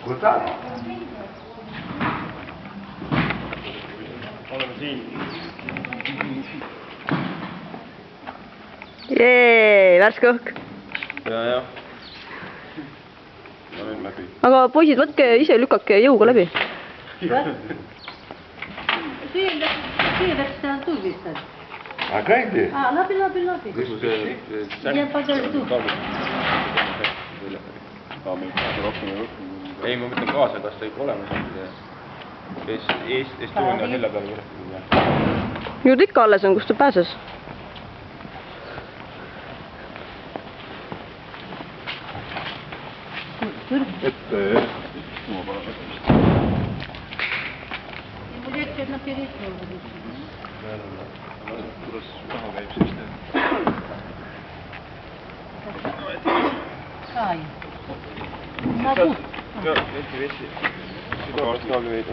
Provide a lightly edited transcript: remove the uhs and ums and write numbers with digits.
Võtame. Oleme siin. Jee, värske õhk. Ja. Ma nüüd läbi. Aga poisid, võtke ise lükake jõuga läbi. Siia läks seal tuldistada. A käidi? Läbi. Kus see Ja подожду. Ei, ma mõtlen kaasa, kas ta ikka olemas on. Estonia selja peale kirjutatud. Ju ta ikka alles on, kust ta pääses. Ette. Будет на переднюю. Kuidas taha käib siis teha? Sai. Sabu. Jah, vesi. Süda varsti all veidi.